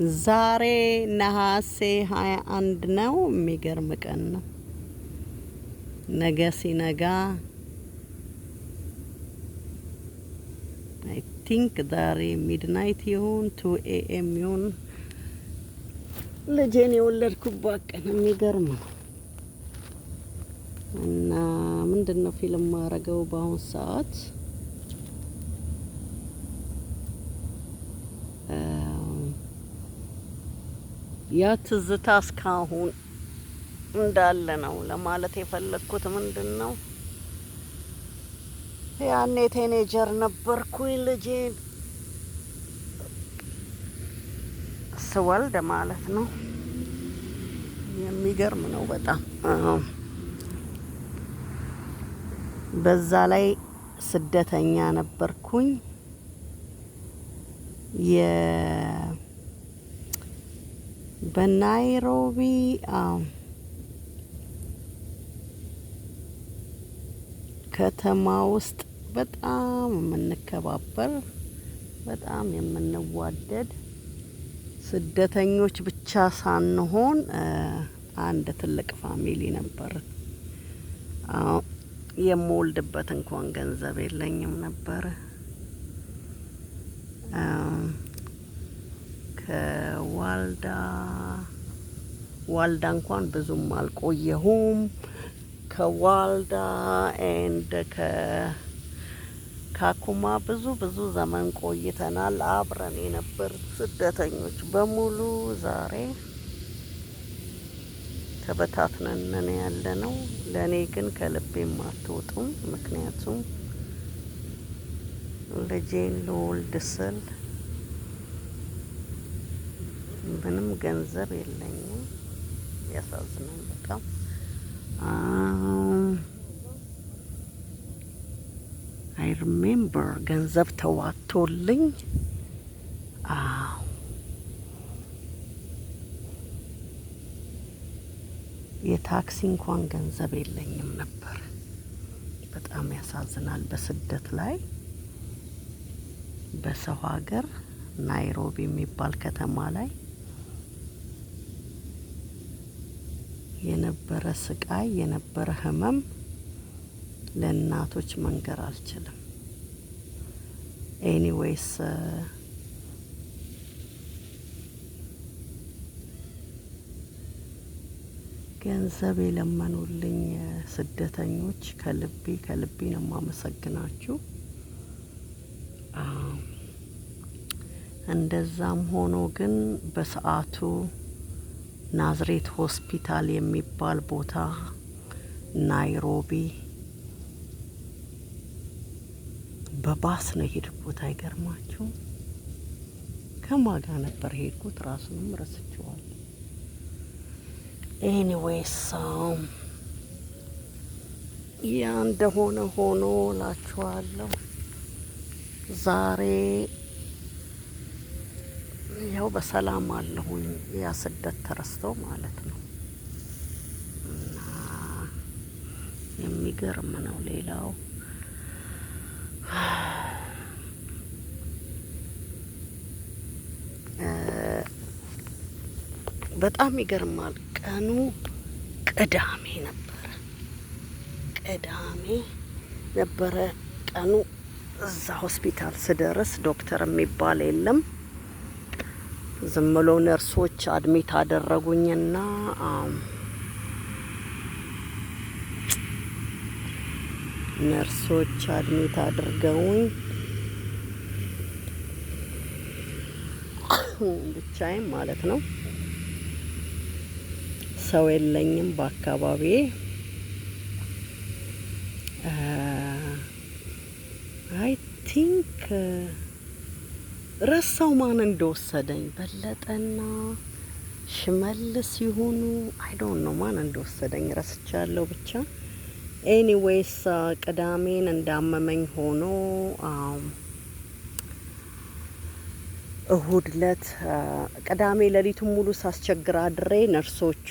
ዛሬ ነሐሴ 21 ነው። የሚገርም ቀን ነው። ነገ ሲነጋ አይ ቲንክ ዛሬ ሚድናይት ይሁን 2 AM ይሁን ልጄን የወለድኩባት ቀን የሚገርም ነው። እና ምንድነው ፊልም ማረገው በአሁን ሰዓት ያ ትዝታ እስካሁን እንዳለ ነው ለማለት የፈለኩት። ምንድነው ያኔ ቲኔጀር ነበርኩኝ ልጄን ስወልድ ማለት ነው። የሚገርም ነው በጣም። በዛ ላይ ስደተኛ ነበርኩኝ። በናይሮቢ ከተማ ውስጥ በጣም የምንከባበር በጣም የምንዋደድ ስደተኞች ብቻ ሳንሆን አንድ ትልቅ ፋሚሊ ነበር። የምወልድበት እንኳን ገንዘብ የለኝም ነበር። ከዋልዳ እንኳን ብዙም አልቆየሁም። ከዋልዳ ኤንድ ካኩማ ብዙ ዘመን ቆይተናል። አብረን የነበር ስደተኞች በሙሉ ዛሬ ተበታትነን ያለነው። ለኔ ግን ከልቤም አትወጡም። ምክንያቱም ልጄን ልወልድ ስል ምንም ገንዘብ የለኝም። ያሳዝናል በጣም። አይ ሪሜምበር ገንዘብ ተዋቶልኝ የታክሲ እንኳን ገንዘብ የለኝም ነበር። በጣም ያሳዝናል። በስደት ላይ በሰው ሀገር ናይሮቢ የሚባል ከተማ ላይ የነበረ ስቃይ የነበረ ህመም ለእናቶች መንገር አልችልም። ኤኒዌይስ ገንዘብ የለመኑልኝ ስደተኞች ከልቤ ነው የማመሰግናችሁ። እንደዛም ሆኖ ግን በሰዓቱ ናዝሬት ሆስፒታል የሚባል ቦታ ናይሮቢ በባስ ነው የሄድኩት። አይገርማችሁ? ከማጋ ነበር ሄድኩት፣ ራሱንም ረስቼዋለሁ። ኤኒዌይስ ያ እንደሆነ ሆኖ ላችኋለሁ። ዛሬ ያው በሰላም አለሁኝ። ያ ስደት ተረስቶ ማለት ነው። እና የሚገርም ነው። ሌላው በጣም ይገርማል። ቀኑ ቅዳሜ ነበረ ቀኑ። እዛ ሆስፒታል ስደርስ ዶክተር የሚባል የለም። ዝም ብሎ ነርሶች አድሚት አደረጉኝና ነርሶች አድሚት አድርገውኝ ብቻዬን ማለት ነው። ሰው የለኝም በአካባቢዬ። አይ ቲንክ ረሳው ማን እንደወሰደኝ። በለጠና ሽመልስ ይሁኑ አይ ዶንት ኖ ማን እንደወሰደኝ ረስቻለሁ። ብቻ ኤኒዌይስ ቅዳሜን እንዳመመኝ ሆኖ እሁድ ለት ቅዳሜ ሌሊቱን ሙሉ ሳስቸግር አድሬ ነርሶቹ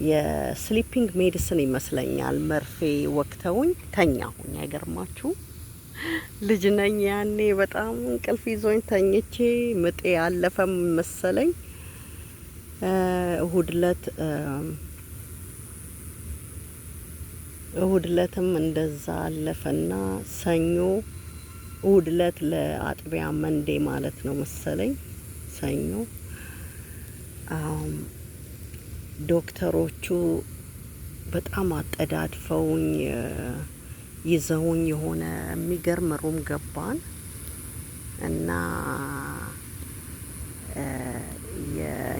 የስሊፒንግ ሜዲሲን ይመስለኛል መርፌ ወቅተውኝ ተኛሁኝ። አይገርማችሁ? ልጅ ነኝ ያኔ በጣም እንቅልፍ ይዞኝ ተኝቼ ምጤ ያለፈም መሰለኝ። እሁድ ዕለትም እንደዛ አለፈና ሰኞ እሁድ ዕለት ለአጥቢያ መንዴ ማለት ነው መሰለኝ ሰኞ ዶክተሮቹ በጣም አጠዳድፈውኝ ይዘውኝ የሆነ የሚገርም ሩም ገባን እና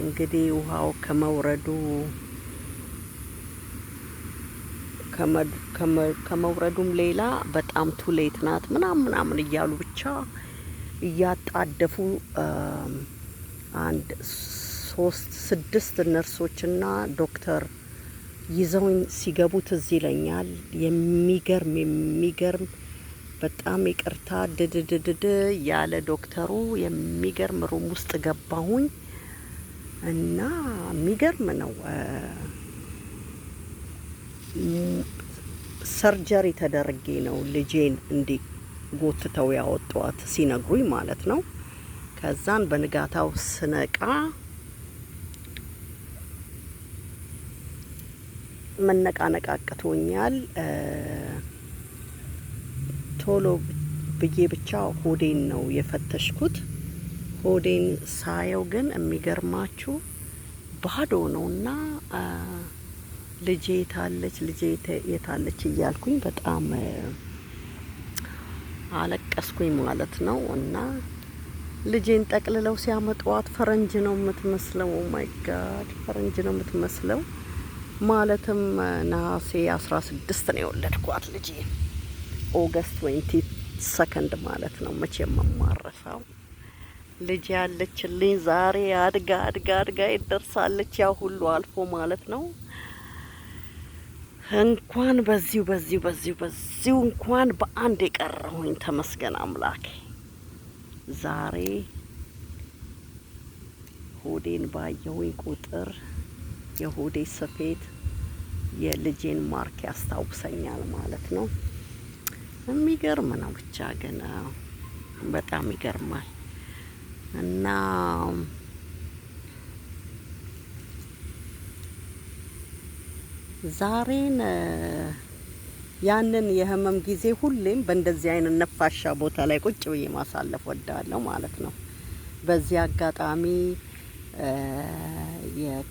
እንግዲህ ውሃው ከመውረዱም ሌላ በጣም ቱሌት ናት ምናምን እያሉ ብቻ እያጣደፉ 6 ነርሶችና ዶክተር ይዘውኝ ሲገቡ ትዝ ይለኛል። የሚገርም በጣም ይቅርታ ድድድድ ያለ ዶክተሩ የሚገርም ሩም ውስጥ ገባሁኝ እና የሚገርም ነው። ሰርጀሪ ተደርጌ ነው ልጄን እንዲጎትተው ያወጧት ሲነግሩኝ ማለት ነው። ከዛን በንጋታው ስነቃ መነቃነቃቅቶኛል። ቶሎ ብዬ ብቻ ሆዴን ነው የፈተሽኩት። ሆዴን ሳየው ግን የሚገርማችሁ ባዶ ነውና ልጄ የታለች እያልኩኝ በጣም አለቀስኩኝ ማለት ነው። እና ልጄን ጠቅልለው ሲያመጧት ፈረንጅ ነው የምትመስለው። ኦ ማይ ጋድ ፈረንጅ ነው የምትመስለው። ማለትም ነሐሴ 16 ነው የወለድኳት ልጄ ኦገስት 22 ማለት ነው። መቼም የማረሳው ልጅ ያለችልኝ ዛሬ አድጋ ይደርሳለች። ያ ሁሉ አልፎ ማለት ነው። እንኳን በዚሁ እንኳን በአንድ የቀረሁኝ ተመስገን አምላኬ። ዛሬ ሆዴን ባየሁኝ ቁጥር የሆዴ ስፌት የልጄን ማርክ ያስታውሰኛል ማለት ነው። የሚገርም ነው ብቻ ግን በጣም ይገርማል። እና ዛሬን ያንን የህመም ጊዜ ሁሌም በእንደዚህ አይነት ነፋሻ ቦታ ላይ ቁጭ ብዬ ማሳለፍ ወዳለሁ ማለት ነው። በዚህ አጋጣሚ